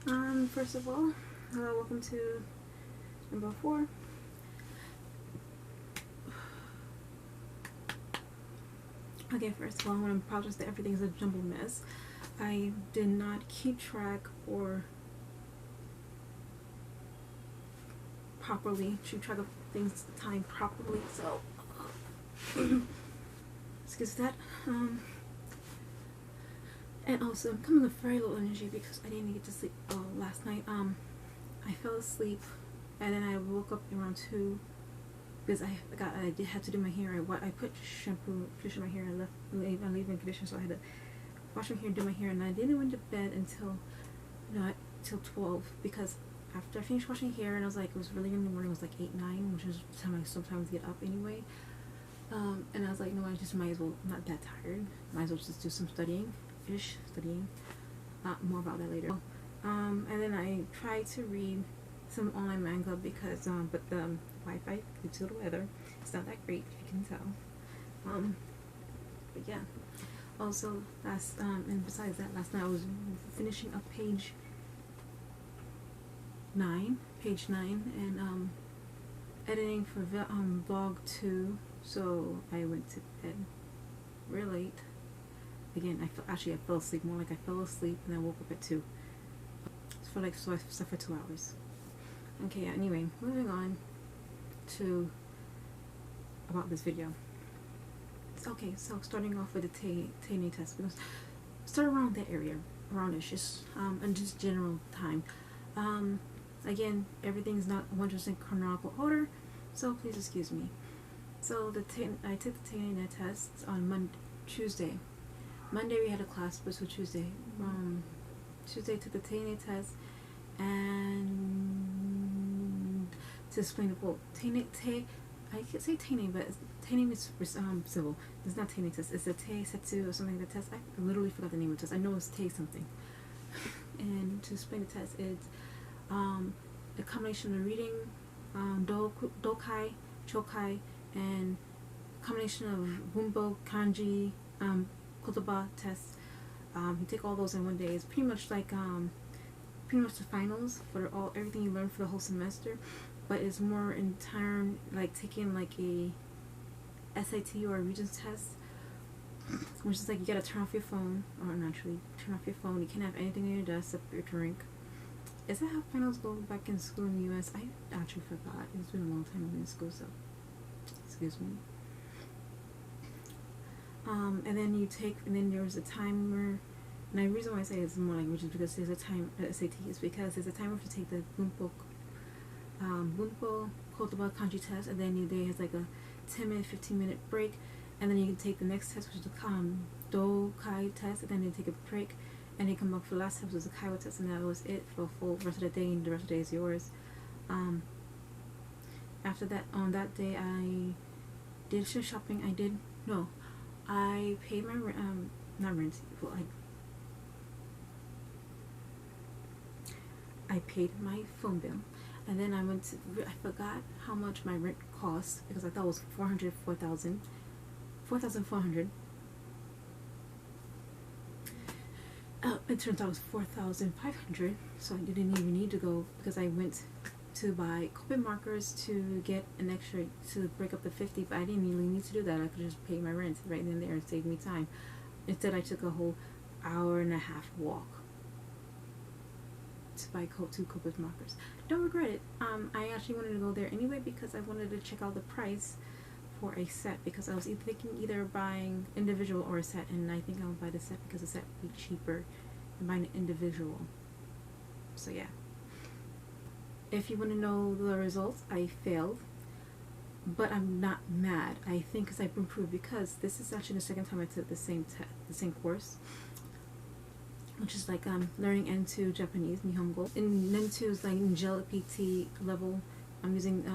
First of all, welcome to number 4. Okay, first of all, I want to apologize that everything is a jumbled mess. I did not keep track or keep track of things time properly, so excuse that. And also I'm coming with very low energy because I didn't get to sleep last night. I fell asleep and then I woke up around 2 because I had to do my hair. I put shampoo, condition my hair, and I leave in conditioner, so I had to wash my hair, do my hair, and I didn't went to bed until till 12 because after I finished washing hair and I was like, it was really in the morning, it was like 8-9, which is the time I sometimes get up anyway. And I was like, no, I just might as well, I'm not that tired, might as well just do some studying. More about that later. And then I tried to read some online manga because but the Wi-Fi due to the weather, it's not that great, if you can tell. But yeah. Also, and besides that, last night I was finishing up page 9, and editing for Vlog4, so I went to bed real late. Again, I fell asleep, more like I fell asleep and then woke up at 2. So I slept for 2 hours. Okay, anyway, moving on to about this video. Okay, so starting off with the Tene test, because start around that area, around-ish, and just general time. Again, everything's not 100% chronological order, so please excuse me. So I took the Tene test on Tuesday. Monday we had a class, but so Tuesday. Tuesday I took the Tene test, and to explain the quote, I could say Tene, but Tene is civil. It's not Tene test. It's a Te Setsu or something. The test, I literally forgot the name of the test. I know it's Te something. And to explain the test, it's a combination of reading, dokai, chokai, and combination of bunbo, kanji, kotoba tests. You take all those in one day. It's pretty much like pretty much the finals for everything you learn for the whole semester, but it's more in turn like taking like a SAT or a Regents test, which is like you gotta turn off your phone, or naturally turn off your phone. You can't have anything on your desk except your drink. Is that how finals go back in school in the US? I actually forgot. It's been a long time I've been in school, so excuse me. And then there's a timer, and the reason why I say it's more language is because there's a time SAT is because there's a timer to take the bunpo, kotoba, kanji test, and then there is like a 10-minute, 15-minute break, and then you can take the next test, which is the dokai test, and then you take a break, and then come back for the last test, which was the kaiwa test, and that was it for the full rest of the day, and the rest of the day is yours. After that, on that day, I did some shopping. I paid my not rent. Well, I paid my phone bill, and then I forgot how much my rent cost because I thought it was 4,400. It turns out it was 4,500. So I didn't even need to go because I went to buy Copic markers to get an extra to break up the 50, but I didn't really need to do that. I could just pay my rent right then and there and save me time. Instead, I took a whole hour-and-a-half walk to buy 2 Copic markers. Don't regret it. I actually wanted to go there anyway because I wanted to check out the price for a set, because I was thinking either buying individual or a set, and I think I'll buy the set because the set would be cheaper than buying an individual. So yeah. If you want to know the results, I failed, but I'm not mad. I think because I've improved, because this is actually the second time I took the same course, which is like learning N2 Japanese, Nihongo. And N2 is like Angelic PT level. I'm using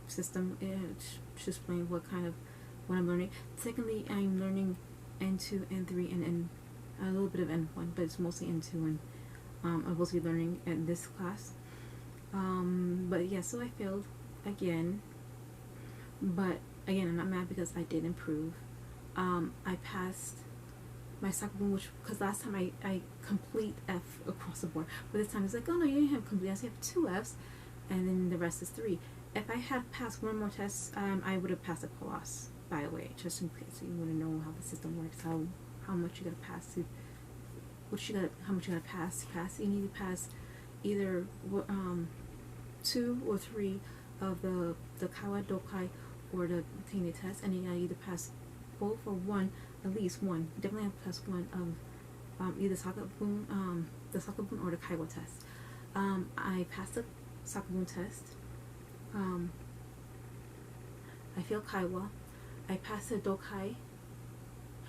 system to explain what I'm learning. Secondly, I'm learning N2, N3, and a little bit of N1, but it's mostly N2, and I'm supposed to be learning in this class. But yeah, so I failed again, but again, I'm not mad because I did improve. I passed my sakabun, which, because last time I complete F across the board, but this time it's like, oh no, you didn't have complete, I have 2 Fs, and then the rest is 3. If I had passed one more test, I would have passed a class, by the way, just in case you want to know how the system works, how much you gotta pass to, how much you gotta pass. You need to pass either 2 or 3 of the Kawa Dokai or the Teine test, and you gotta either pass both or one, at least one. You definitely have to pass one of either the Sakabun or the Kaiwa test. I passed the Sakabun test. I failed Kaiwa. I passed the Dokai.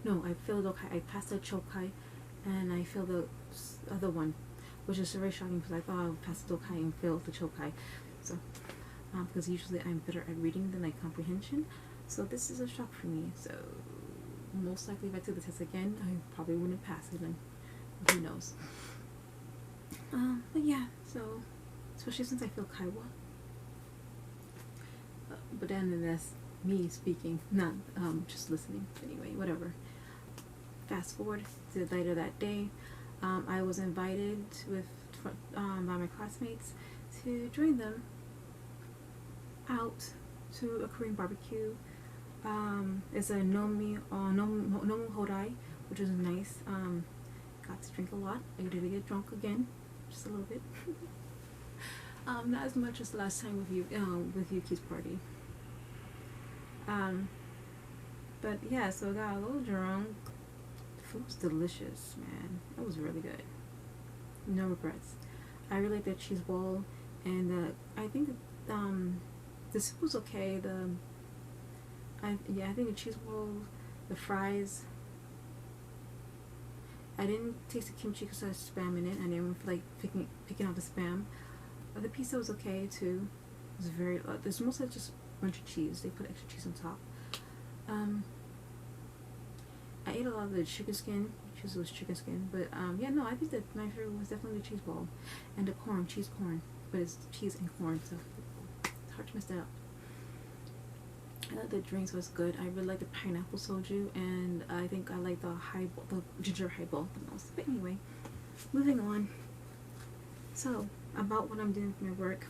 No, I failed the Dokai. I passed the Chokai, and I failed the other one, which is very shocking because I thought I would pass the Dokai and fail the Chokai. So, because usually I'm better at reading than like comprehension, so this is a shock for me. So, most likely if I took the test again, I probably wouldn't pass it, and who knows. But yeah, so especially since I failed Kaiwa. But then that's me speaking, not just listening. Anyway, whatever. Fast forward to later that day, I was invited by my classmates to join them out to a Korean barbecue. It's a nomu hodai, which is nice. Got to drink a lot. I did get drunk again, just a little bit. Not as much as last time with Yuki's party. But yeah, so I got a little drunk. The food was delicious, man. It was really good. No regrets. I really like the cheese ball, and I think the soup was okay. I think the cheese ball, the fries. I didn't taste the kimchi because I had spam in it. I didn't feel like picking out the spam. The pizza was okay too. It was very. There's mostly just a bunch of cheese. They put extra cheese on top. I ate a lot of the chicken skin. It was chicken skin, but yeah, no, I think that my favorite was definitely the cheese ball and the corn, cheese corn. But it's cheese and corn, so it's hard to mess that up. The drinks was good. I really like the pineapple soju, and I think I like the ginger highball the most. But anyway, moving on. So about what I'm doing for my work.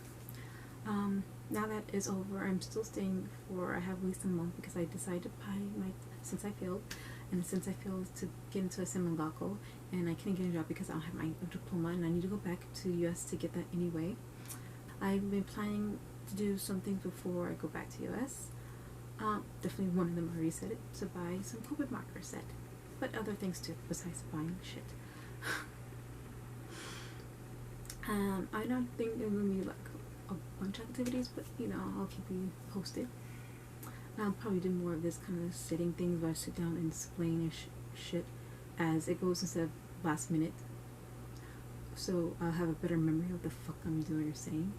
Now that is over, I'm still staying for I have at least a month because I decided to buy since I failed to get into a semangako, and I couldn't get a job because I don't have my diploma, and I need to go back to the US to get that anyway. I've been planning to do something before I go back to US. Definitely one of them already said it, to buy some COVID marker set, but other things too besides buying shit. I don't think it will be like a bunch of activities, but you know, I'll keep you posted. I'll probably do more of this kind of sitting things where I sit down and explain shit as it goes instead of last minute, so I'll have a better memory of the fuck I'm doing or saying.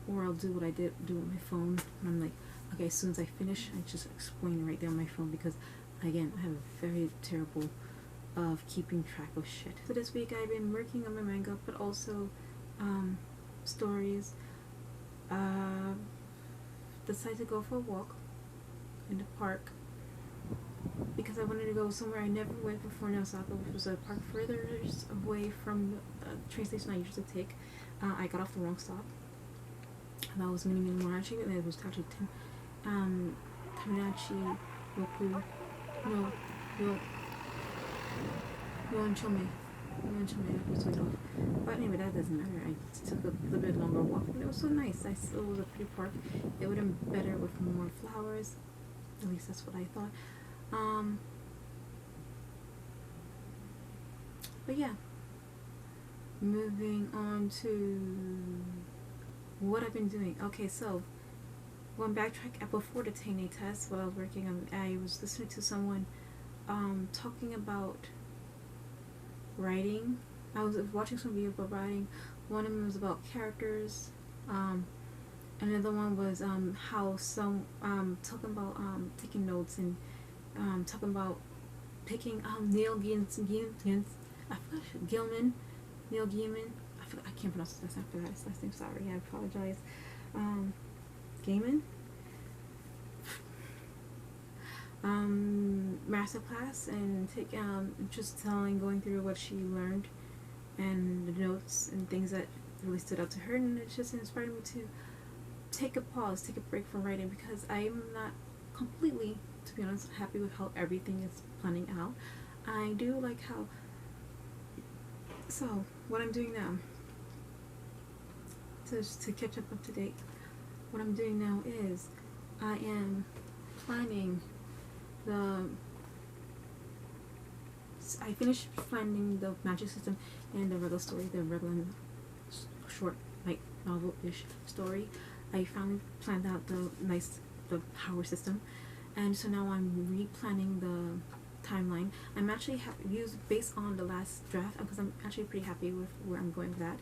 Or I'll do what I do with my phone, and I'm like, okay, as soon as I finish, I just explain right there on my phone, because again, I have a very terrible of keeping track of shit. So this week I've been working on my manga, but also stories. Decided to go for a walk in the park because I wanted to go somewhere I never went before in Osaka, which was a park further away from the train station I usually take. I got off the wrong stop. That was Minimorachi, and it was actually Taminachi Roku Yoanchome. Was way off. But anyway, that doesn't matter. I took a little bit longer walk, but it was so nice. It was a pretty park. It would have been better with more flowers. At least that's what I thought. But yeah. Moving on to what I've been doing. Okay, so one backtrack before the Teine test, while I was working on, I was listening to someone talking about writing. I was watching some videos about writing. One of them was about characters. Another one was how some talking about taking notes and talking about picking Neil Gaiman. I can't pronounce his last name. Sorry, I apologize. Gaiman. master class and take just going through what she learned and the notes and things that really stood out to her, and it just inspired me to take a pause, take a break from writing, because I'm not completely, to be honest, happy with how everything is planning out. I do like how, so what I'm doing now to catch up to date, what I'm doing now is I am planning I finished planning the magic system and the regular story, the regular short like novel-ish story. I finally planned out the power system, and so now I'm replanning the timeline. I'm actually used based on the last draft because I'm actually pretty happy with where I'm going with that.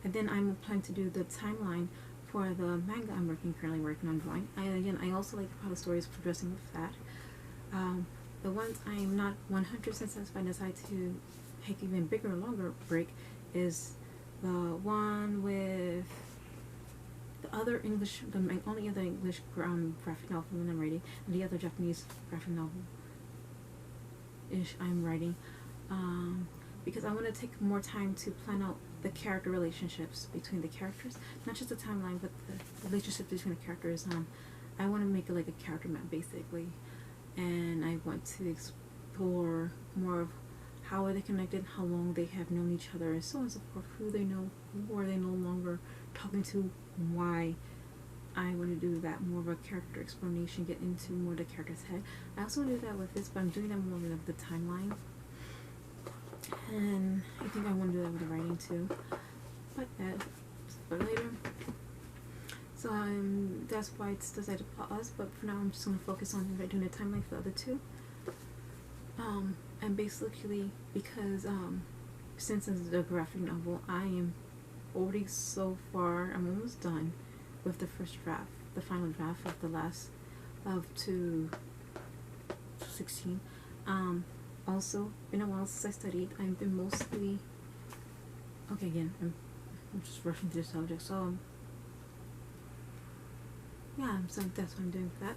And then I'm planning to do the timeline for the manga I'm currently working on drawing. I also like how the story is progressing with that. The ones I'm not 100% satisfied and decide to take even bigger or longer break is the one with the other English, the only other English graphic novel that I'm writing, and the other Japanese graphic novel-ish I'm writing, because I want to take more time to plan out the character relationships between the characters, not just the timeline, but the relationships between the characters. I want to make it like a character map, basically, and I want to explore more of how are they connected, how long they have known each other, and so on and so forth, who they know, who are they no longer talking to, why. I want to do that, more of a character explanation, get into more of the character's head. I also want to do that with this, but I'm doing that more with the timeline, and I think I want to do that with the writing too, but later. So that's why it's decided to pause, but for now I'm just going to focus on doing the timeline for the other two. And basically, because since it's a graphic novel, I am already so far, I'm almost done with the first draft, the final draft of the last of 216. Also, been a while since I studied. I've been mostly, okay, again, I'm just rushing through the subject, so yeah, so that's what I'm doing for that.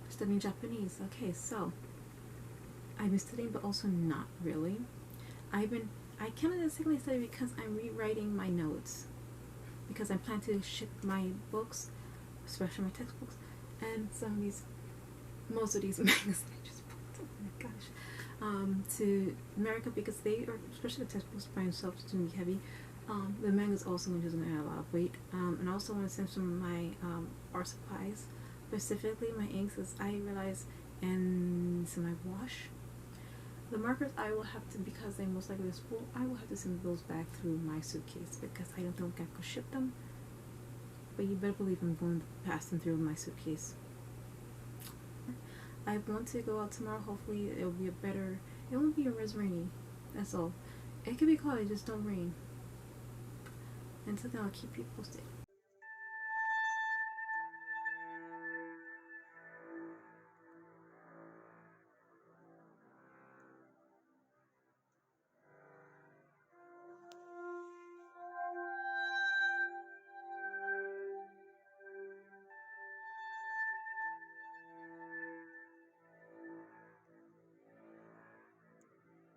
Studying Japanese. Okay, so I've been studying, but also not really. I kind of technically study because I'm rewriting my notes, because I plan to ship my books, especially my textbooks, and most of these mangas I just bought, oh my gosh, to America, because they are, especially the textbooks by themselves, it's going to be heavy. The manga's also going to add a lot of weight, and I also want to send some of my art supplies, specifically my inks, as I realize, and some of my wash. The markers I will have to, because they most likely spool, I will have to send those back through my suitcase, because I don't think I could ship them, but you better believe I'm going to pass them through my suitcase. I want to go out tomorrow. Hopefully it will be it won't be as rainy, that's all. It could be cold, it just don't rain. Until then, I'll keep you posted.